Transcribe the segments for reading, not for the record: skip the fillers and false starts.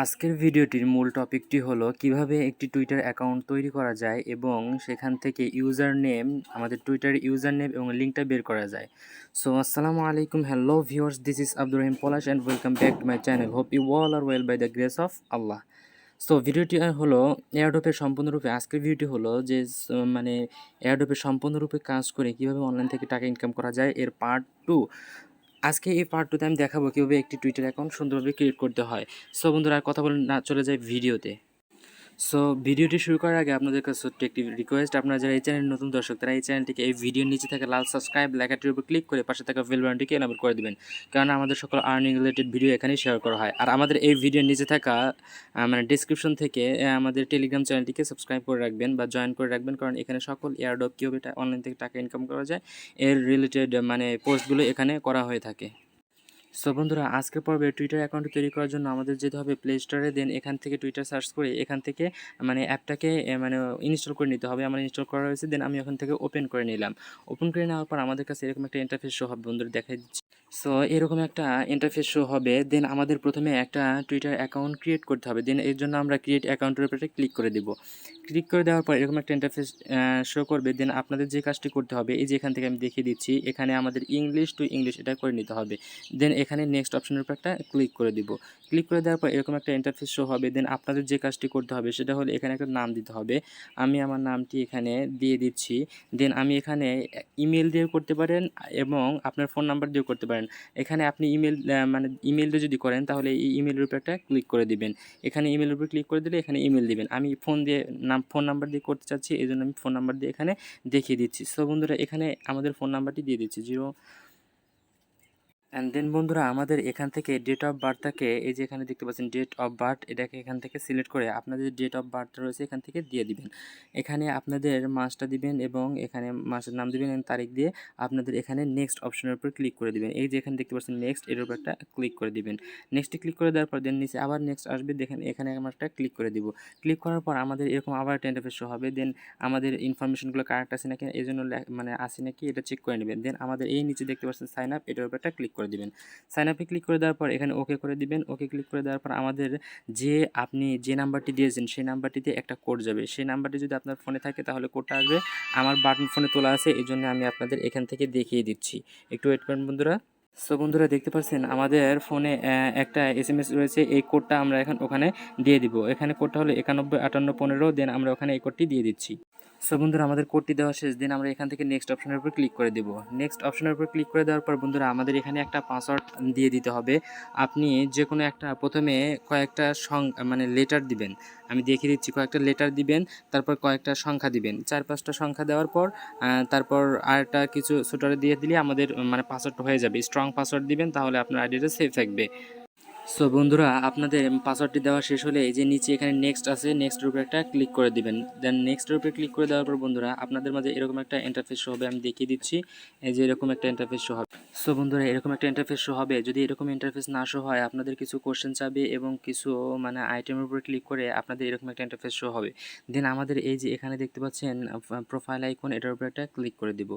আজকের ভিডিওটির মূল টপিকটি হলো কিভাবে একটি টুইটার অ্যাকাউন্ট তৈরি করা যায় এবং সেখান থেকে ইউজার নেম আমাদের টুইটার ইউজার নেম এবং লিঙ্কটা বের করা যায়। সো আসসালামু আলাইকুম, hello viewers, this is Abdur Rahim Palash and welcome back to my channel. Hope you all are well by the grace of Allah. So ভিডিওটি হলো এয়ারড্রপের সম্পূর্ণরূপে আজকের ভিডিওটি হলো যে মানে এয়ারড্রপের সম্পূর্ণরূপে কাজ করে কিভাবে অনলাইন থেকে টাকা ইনকাম করা যায় এর পার্ট 2। আজকে এই পার্ট 2তে আমি দেখাবো কীভাবে একটি টুইটার অ্যাকাউন্ট সুন্দরভাবে ক্রিয়েট করতে হয়। সো বন্ধুরা আর কথা বলে না চলে যায় ভিডিওতে। সো ভিডিওটি শুরু করার আগে আপনাদের কাছে ছোট্ট একটি রিকোয়েস্ট, আপনারা যারা এই চ্যানেলের নতুন দর্শক তারা এই চ্যানেলটিকে এই ভিডিওর নিচে থাকা লাল সাবস্ক্রাইব লেখাটির উপর ক্লিক করে পাশে থাকা বেল বাটনটিকে এনেবল করে দিবেন, কারণ আমাদের সকল আর্নিং রিলেটেড ভিডিও এখানেই শেয়ার করা হয়। আর আমাদের এই ভিডিওর নিচে থাকা মানে ডিসক্রিপশন থেকে আমাদের টেলিগ্রাম চ্যানেলটিকে সাবস্ক্রাইব করে রাখবেন বা জয়েন করে রাখবেন, কারণ এখানে সকল এয়ারড্রপ কীভাবে অনলাইন থেকে টাকা ইনকাম করা যায় এর রিলেটেড মানে পোস্টগুলো এখানে করা হয়ে থাকে। সো বন্ধুরা আজকের পর্বে টুইটার অ্যাকাউন্ট তৈরি করার জন্য আমাদের যেতে হবে প্লে স্টোরে, দেন এখান থেকে টুইটার সার্চ করে এখান থেকে মানে অ্যাপটাকে মানে ইনস্টল করে নিতে হবে। আমার ইনস্টল করা হয়েছে, দেন আমি ওখান থেকে ওপেন করে নিলাম। ওপেন করে নেওয়ার পর আমাদের কাছে এরকম একটা ইন্টারফেস শো হবে, বন্ধুরা দেখাই দিচ্ছি। সো এরকম একটা ইন্টারফেস শো হবে, দেন আমাদের প্রথমে একটা টুইটার অ্যাকাউন্ট ক্রিয়েট করতে হবে। দেন এর জন্য আমরা ক্রিয়েট অ্যাকাউন্টের উপরে ক্লিক করে দেবো। ক্লিক করে দেওয়ার পর এরকম একটা ইন্টারফেস শো করবে। দেন আপনাদের যে কাজটি করতে হবে, এই যে এখান থেকে আমি দেখিয়ে দিচ্ছি, এখানে আমাদের ইংলিশ টু ইংলিশ এটা করে নিতে হবে। দেন এখানে নেক্সট অপশনের উপর একটা ক্লিক করে দিব। ক্লিক করে দেওয়ার পর এরকম একটা ইন্টারফেস শো হবে। দেন আপনাদের যে কাজটি করতে হবে সেটা হলো এখানে একটা নাম দিতে হবে। আমি আমার নামটি এখানে দিয়ে দিচ্ছি। দেন আমি এখানে ইমেল দিয়েও করতে পারেন এবং আপনার ফোন নাম্বার দিয়েও করতে পারেন। এখানে আপনি ইমেল মানে ইমেল দিয়ে যদি করেন তাহলে এই ইমেলের উপর একটা ক্লিক করে দিবেন। এখানে ইমেলের উপর ক্লিক করে দিলে এখানে ইমেল দিবেন। আমি ফোন নাম্বার দিয়ে করতে চাচ্ছি, এই জন্য আমি ফোন নাম্বার দিয়ে এখানে দেখিয়ে দিচ্ছি। সো বন্ধুরা এখানে আমাদের ফোন নাম্বারটি দিয়ে দিচ্ছি 0। অ্যান্ড দেন বন্ধুরা আমাদের এখান থেকে ডেট অফ বার্থটাকে এই যে এখানে দেখতে পাচ্ছেন ডেট অফ বার্থ, এটাকে এখান থেকে সিলেক্ট করে আপনাদের ডেট অফ বার্থ রয়েছে এখান থেকে দিয়ে দিবেন। এখানে আপনাদের মাসটা দিবেন এবং এখানে মাসের নাম দিবেন এবং তারিখ দিয়ে আপনাদের এখানে নেক্সট অপশনের উপর ক্লিক করে দিবেন। এই যে এখানে দেখতে পাচ্ছেন নেক্সট, এর উপর একটা ক্লিক করে দিবেন। নেক্সটে ক্লিক করে দেওয়ার পর দেন নিচে আবার নেক্সট আসবে, দেখেন এখানে আমরা একটা ক্লিক করে দিব। ক্লিক করার পর আমাদের এরকম আবার একটা ইন্টারফেস শো হবে। দেন আমাদের ইনফরমেশনগুলো কারেক্ট আছে নাকি, এই জন্য মানে আছে নাকি এটা চেক করে নেবেন। দেন আমাদের এই নিচে দেখতে পাচ্ছেন সাইন আপ, এটার উপর একটা ক্লিক করে দিবেন। সাইন আপে ক্লিক করে দেওয়ার পর এখানে ওকে করে দিবেন। ওকে ক্লিক করে দেওয়ার পর আমাদের আপনি যে নাম্বারটি দিয়েছেন সেই নাম্বারটিতে একটা কোড যাবে। সেই নাম্বারটি যদি আপনার ফোনে থাকে তাহলে কোডটা আসবে। আমার বাটন ফোনে তোলা আছে, এই জন্য আমি আপনাদের এখান থেকে দেখিয়ে দিচ্ছি। একটু ওয়েট করেন বন্ধুরা। সো বন্ধুরা দেখতে পাচ্ছেন আমাদের ফোনে একটা SMS রয়েছে, এই কোডটা আমরা এখন ওখানে দিয়ে দিব। এখানে কোডটা হলো 915815। দেন আমরা ওখানে এই কোডটি দিয়ে দিচ্ছি। সো বন্ধুরা আমাদের কোডটি দেওয়া শেষ। দেন আমরা এখান থেকে নেক্সট অপশনের উপর ক্লিক করে দেব। নেক্সট অপশনের উপর ক্লিক করে দেওয়ার পর বন্ধুরা আমাদের এখানে একটা পাসওয়ার্ড দিয়ে দিতে হবে। আপনি যে কোনো একটা প্রথমে কয়েকটা মানে লেটার দিবেন। আমি দেখিয়ে দিচ্ছি, কয়েকটা লেটার দিবেন, তারপর কয়েকটা সংখ্যা দিবেন। 4-5টা সংখ্যা দেওয়ার পর তারপর আরেকটা কিছু ছোটো দিয়ে দিলে আমাদের মানে পাসওয়ার্ডটা হয়ে যাবে। স্ট্রং পাসওয়ার্ড দিবেন, তাহলে আপনার আইডিটা সেফ থাকবে। সো বন্ধুরা আপনাদের পাসওয়ার্ডটি দেওয়া শেষ হলে এই যে নিচে এখানে নেক্সট আছে, নেক্সটের উপরে একটা ক্লিক করে দিবেন। দেন নেক্সটের উপরে ক্লিক করে দেওয়ার পর বন্ধুরা আপনাদের মাঝে এরকম একটা ইন্টারফেস শো হবে, আমি দেখিয়ে দিচ্ছি। এই যে এরকম একটা ইন্টারফেস শো হবে। সো বন্ধুরা এরকম একটা ইন্টারফেস শো হবে। যদি এরকম ইন্টারফেস না শো হয় আপনাদের কিছু কোশ্চেন চাবে এবং কিছু মানে আইটেমের উপরে ক্লিক করে আপনাদের এরকম একটা ইন্টারফেস শো হবে। দেন আমাদের এই যে এখানে দেখতে পাচ্ছেন প্রোফাইল আইকন, এটার উপরে একটা ক্লিক করে দিব।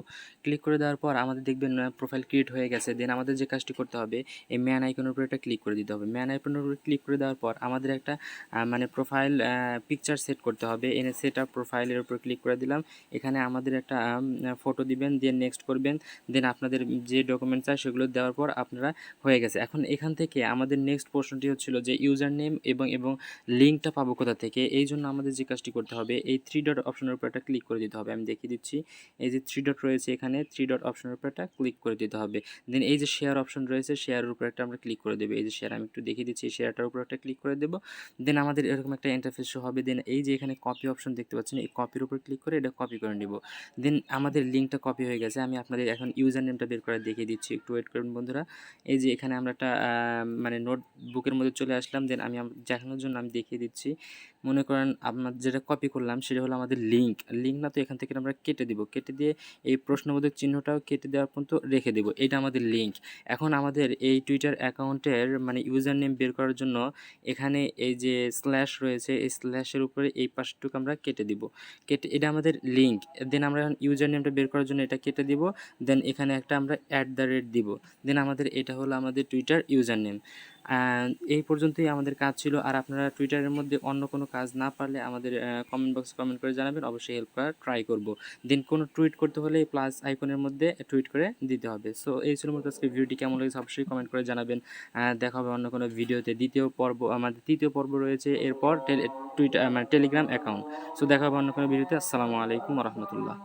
ক্লিক করে দেওয়ার পর আমাদের দেখবেন প্রোফাইল ক্রিয়েট হয়ে গেছে। দেন আমাদের যে কাজটি করতে হবে এই ম্যান আইকনের উপরে একটা ক্লিক করে দিতে হবে। ম্যান আইকনের উপরে ক্লিক করে দেওয়ার পর আমাদের একটা মানে প্রোফাইল পিকচার সেট করতে হবে। এনে সেট আপ প্রোফাইলের উপর ক্লিক করে দিলাম। এখানে আমাদের একটা ফটো দিবেন, দেন নেক্সট করবেন। দেন আপনাদের যে ডকুমেন্টস আছে সেগুলো দেওয়ার পর আপনারা হয়ে গেছে। এখন এখান থেকে আমাদের নেক্সট প্রশ্নটি হচ্ছিল যে ইউজার নেম এবং লিঙ্কটা পাবো কোথা থেকে। এই জন্য আমাদের যে কাজটি করতে হবে এই 3 ডট অপশনের উপর একটা ক্লিক করে দিতে হবে। আমি দেখিয়ে দিচ্ছি, এই যে 3 ডট রয়েছে এখানে 3 ডট অপশনের উপর একটা ক্লিক করে দিতে হবে। দেন এই যে শেয়ার অপশন রয়েছে, শেয়ারের উপর একটা আমরা ক্লিক করে দেবো। এই যে শেয়ার আমি একটু দেখিয়ে দিচ্ছি, শেয়ারটার উপর একটা ক্লিক করে দেবো। দেন আমাদের এরকম একটা ইন্টারফেস শো হবে। দেন এই যে এখানে কপি অপশন দেখতে পাচ্ছেন, এই কপির উপর ক্লিক করে এটা কপি করে নেব। দেন আমাদের লিঙ্কটা কপি হয়ে গেছে। আমি আপনাদের এখন ইউজার নেমটা বের করে দেখিয়ে দিচ্ছি, একটু ওয়েট করুন বন্ধুরা। এই যে এখানে আমরা একটা মানে নোটবুকের মধ্যে চলে আসলাম। দেন আমি দেখানোর জন্য আমি দেখিয়ে দিচ্ছি। মনে করেন আপনার যেটা কপি করলাম সেটা হলো আমাদের লিঙ্ক না, তো এখান থেকে আমরা কেটে দিব। কেটে দিয়ে এই প্রশ্নবোধক চিহ্নটাও কেটে দেওয়ার পর্যন্ত রেখে দেব। এটা আমাদের লিঙ্ক। এখন আমাদের এই টুইটার অ্যাকাউন্টের মানে ইউজার নেম বের করার জন্য এখানে এই যে স্ল্যাশ রয়েছে, এই স্ল্যাশের উপরে এই পাশটুকু আমরা কেটে দিব। এটা আমাদের লিঙ্ক। দেন আমরা এখন ইউজার নেমটা বের করার জন্য এটা কেটে দিব। দেন এখানে একটা আমরা @ দিব। দেন আমাদের এটা হলো আমাদের টুইটার ইউজার নেম। এই পর্যন্তই আমাদের কাজ ছিল। আর আপনারা টুইটারের মধ্যে অন্য কোনো কাজ না পারলে আমাদের কমেন্ট বক্সে কমেন্ট করে জানাবেন, অবশ্যই হেল্প করার ট্রাই করব। দেন কোনো টুইট করতে হলে প্লাস আইকনের মধ্যে টুইট করে দিতে হবে। সো এই ছিল মূলত আজকে ভিডিওটি, কেমন লেগেছে অবশ্যই কমেন্ট করে জানাবেন। দেখা হবে অন্য কোনো ভিডিওতে। দ্বিতীয় পর্ব, আমাদের তৃতীয় পর্ব রয়েছে এরপর টুইটার টেলিগ্রাম অ্যাকাউন্ট। সো দেখা হবে অন্য কোনো ভিডিওতে। আসসালামু আলাইকুম রহমতুল্লাহ।